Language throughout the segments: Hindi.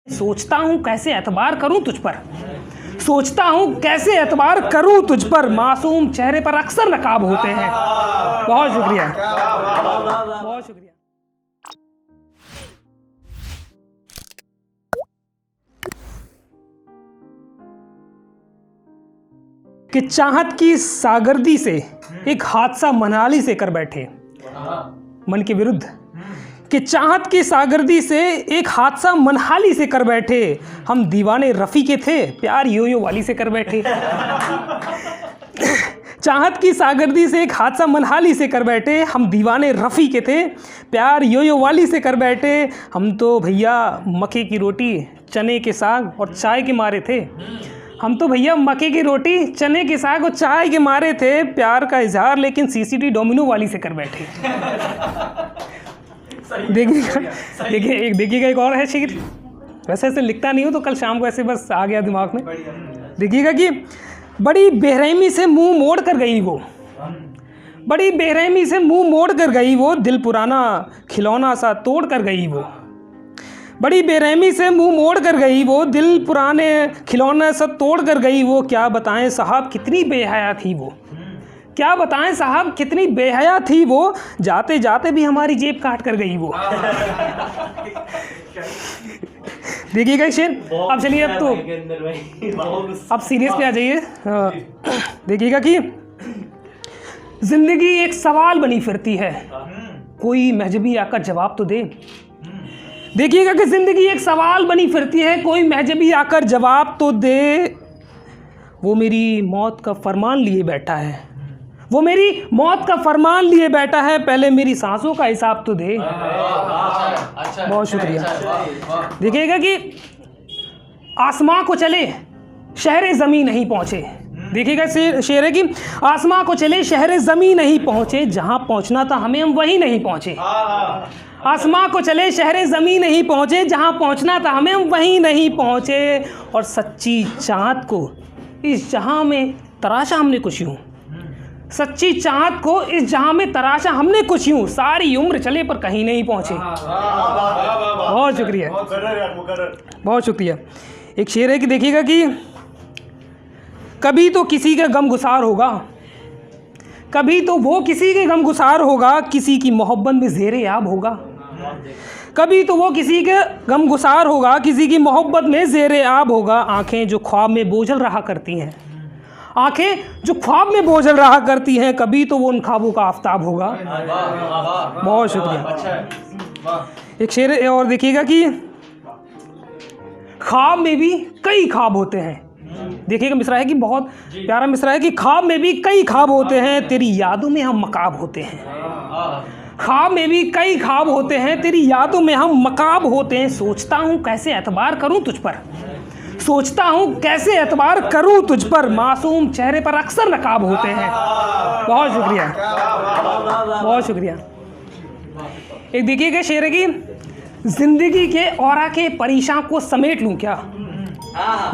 सोचता हूँ कैसे एतबार करूँ तुझ पर, सोचता हूँ कैसे एतबार करूँ तुझ पर, मासूम चेहरे पर अक्सर नकाब होते हैं। बहुत शुक्रिया, बहुत शुक्रिया। कि चाहत की सागर्दी से एक हादसा मनाली से कर बैठे, मन के विरुद्ध। कि चाहत की सागर्दी से एक हादसा मनहाली से कर बैठे, हम दीवाने रफ़ी के थे, प्यार यो यो वाली से कर बैठे। चाहत की सागर्दी से एक हादसा मनहाली से कर बैठे, हम दीवाने रफ़ी के थे, प्यार यो यो वाली से कर बैठे। हम तो भैया मक्के की रोटी चने के साग और चाय के मारे थे, हम तो भैया मक्के की रोटी चने के साग और चाय के मारे थे, प्यार का इजहार लेकिन सीसीटी डोमिनो वाली से कर बैठे। देखिएगा एक और है शेर, वैसे ऐसे लिखता नहीं हो तो कल शाम को ऐसे बस आ गया दिमाग में। देखिएगा कि बड़ी बेरहमी से मुंह मोड़ कर गई वो, बड़ी बेरहमी से मुंह मोड़ कर गई वो, दिल पुराना खिलौना सा तोड़ कर गई वो। बड़ी बेरहमी से मुंह मोड़ कर गई वो, दिल पुराने खिलौने सा तोड़ कर गई वो। क्या बताएं साहब कितनी बेहया थी वो, क्या बताएं साहब कितनी बेहया थी वो, जाते जाते भी हमारी जेब काट कर गई वो। देखिएगा शेर। अब चलिए अब सीरियस पे आ जाइए। देखिएगा कि जिंदगी एक सवाल बनी फिरती है, कोई महजबी आकर जवाब तो दे। देखिएगा कि जिंदगी एक सवाल बनी फिरती है, कोई महजबी आकर जवाब तो दे। वो मेरी मौत का फरमान लिए बैठा है, वो मेरी मौत का फरमान लिए बैठा है, पहले मेरी सांसों का हिसाब तो दे। बहुत शुक्रिया। देखिएगा कि आसमां को चले शहरे ज़मीं नहीं पहुँचे। देखिएगा शेर है कि आसमां को चले शहरे ज़मीं नहीं पहुँचे, जहाँ पहुँचना था हमें हम वहीं नहीं पहुँचे। आसमां को चले शहरे ज़मीं नहीं पहुँचे, जहाँ पहुँचना था हमें हम वहीं नहीं पहुँचे। और सच्ची चाहत को इस जहाँ में तराशा हमने कुछ यूँ, सच्ची चाहत को इस जहाँ में तराशा हमने कुछ यूँ, सारी उम्र चले पर कहीं नहीं पहुँचे। बहुत शुक्रिया, बहुत शुक्रिया। एक शेर है कि देखिएगा कि कभी तो किसी का गमगुसार होगा, कभी तो वो किसी के गमगुसार होगा, किसी की मोहब्बत में ज़ेरे आब होगा। कभी तो वो किसी के गमगुसार होगा, किसी की मोहब्बत में ज़ेरे आब होगा। आंखें जो ख्वाब में बोझल रहा करती हैं, आंखें जो ख्वाब में बोझल रहा करती हैं, कभी तो वो उन ख्वाबों का आफताब होगा। बहुत शुक्रिया। एक शेर और देखिएगा कि ख्वाब में भी कई ख्वाब होते हैं। देखिएगा मिसरा है कि बहुत प्यारा मिसरा है कि ख्वाब में भी कई ख्वाब होते हैं, तेरी यादों में हम मकाब होते हैं। ख्वाब में भी कई ख्वाब होते हैं, तेरी यादों में हम मकाब होते हैं। सोचता हूँ कैसे एतबार करूँ तुझ पर, सोचता हूँ कैसे एतबार करूँ तुझ पर, मासूम चेहरे पर अक्सर नकाब होते हैं। बहुत शुक्रिया, बहुत शुक्रिया। एक देखिएगा शेर है कि जिंदगी के औरा के परेशान को समेट लूँ क्या।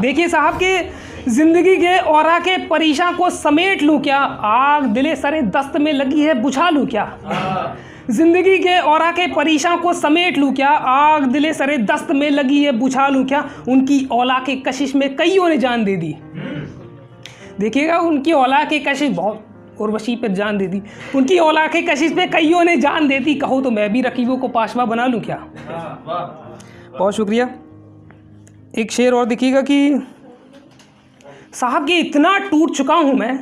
देखिए साहब के जिंदगी के औरा के परेशान को समेट लूँ क्या, आग दिले सरे दस्त में लगी है बुझा लूँ क्या। जिंदगी के औरा के परेशान को समेट लूँ क्या, आग दिले सरे दस्त में लगी है बुझा लूँ क्या। उनकी औला के कशिश में कईयों ने जान दे दी। देखिएगा उनकी औला के कशिश, बहुत उर्वशी पे जान दे दी, उनकी औला के कशिश पे कईयों ने जान दे दी। कहो तो मैं भी रकीबों को पाशवा बना लूँ क्या। बहुत शुक्रिया। एक शेर और देखिएगा कि साहब कि इतना टूट चुका हूँ मैं,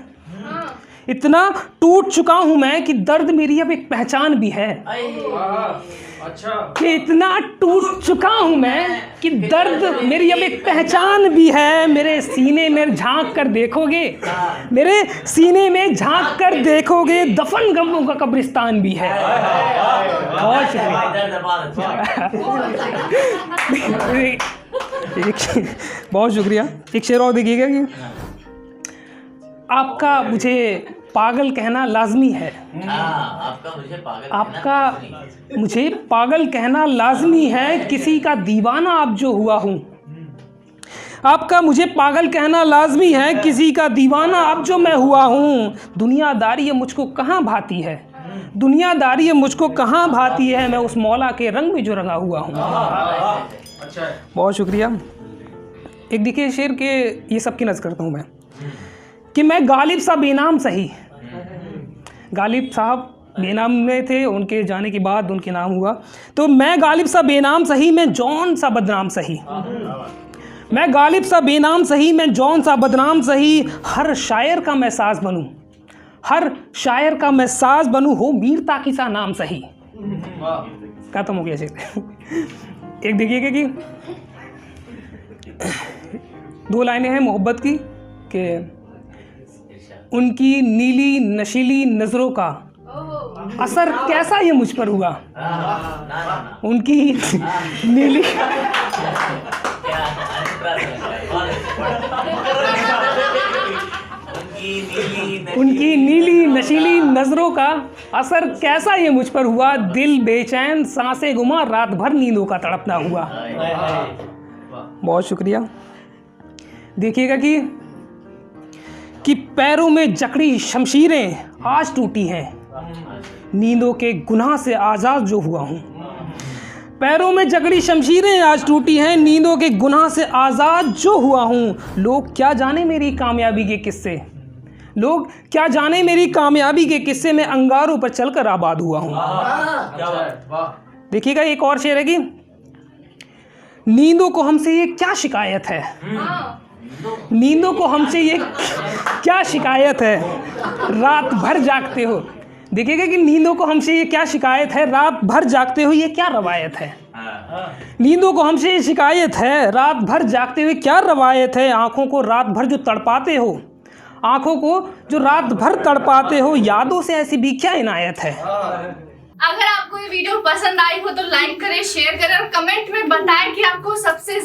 इतना टूट चुका हूँ मैं कि दर्द मेरी अब एक पहचान भी है। कि इतना टूट चुका हूँ मैं कि दर्द मेरी अब एक पहचान भी है। मेरे सीने में झांक कर देखोगे, मेरे सीने में झांक कर देखोगे, दफन गमों का कब्रिस्तान भी है। बहुत शुक्रिया, बहुत शुक्रिया। एक शेर और देखिएगा कि आपका मुझे पागल कहना लाजमी है, आपका मुझे पागल कहना लाजमी है, किसी का दीवाना अब जो हुआ हूँ। आपका मुझे पागल कहना लाजमी है, किसी का दीवाना अब जो मैं हुआ हूँ। दुनियादारी ये मुझको कहाँ भाती है, दुनियादारी ये मुझको कहाँ भाती है, मैं उस मौला के रंग में जो रंगा हुआ हूँ। अच्छा है। बहुत शुक्रिया। एक देखिए शेर के ये सबकी नज़र करता हूँ मैं कि मैं गालिब सा बेनाम सही। गालिब साहब बेनाम में थे, उनके जाने के बाद उनके नाम हुआ। तो मैं गालिब सा बेनाम सही, मैं जौन सा बदनाम सही। मैं गालिब सा बेनाम सही, मैं जौन सा बदनाम सही। हर शायर का मैं साज बनूं, हर शायर का मैं साज बनूं, हो मीर ताकी सा नाम सही। खत्म हो गया शेर। एक देखिएगा कि 2 लाइनें हैं मोहब्बत की कि उनकी नीली नशीली नज़रों का असर कैसा ये मुझ पर हुआ। उनकी नीली उनकी नीली नशीली नज़रों का असर कैसा ये मुझ पर हुआ। दिल बेचैन सांसें गुमा, रात भर नींदों का तड़पना हुआ। बहुत शुक्रिया। देखिएगा कि पैरों में जकड़ी शमशीरें आज टूटी हैं, नींदों के गुनाह से आज़ाद जो हुआ हूँ। पैरों में जकड़ी शमशीरें आज टूटी हैं, नींदों के गुनाह से आज़ाद जो हुआ हूँ। लोग क्या जाने मेरी कामयाबी के किस्से, लोग क्या जाने मेरी कामयाबी के किस्से में अंगारों पर चलकर आबाद हुआ हूँ। देखिएगा एक और शेर है कि नींदों को हमसे ये क्या शिकायत है, नींदों को हमसे ये क्या शिकायत है, रात भर जागते हो। देखिएगा कि नींदों को हमसे ये क्या शिकायत है, रात भर जागते हो, ये क्या रवायत है। नींदों को हमसे ये शिकायत है, रात भर जागते हुए क्या रवायत है। आंखों को रात भर जो तड़पाते हो, आंखों को जो रात भर तड़पाते हो, यादों से ऐसी भी क्या इनायत है। अगर आपको ये वीडियो पसंद आई हो तो लाइक करें, शेयर करें और कमेंट में बताएं कि आपको सबसे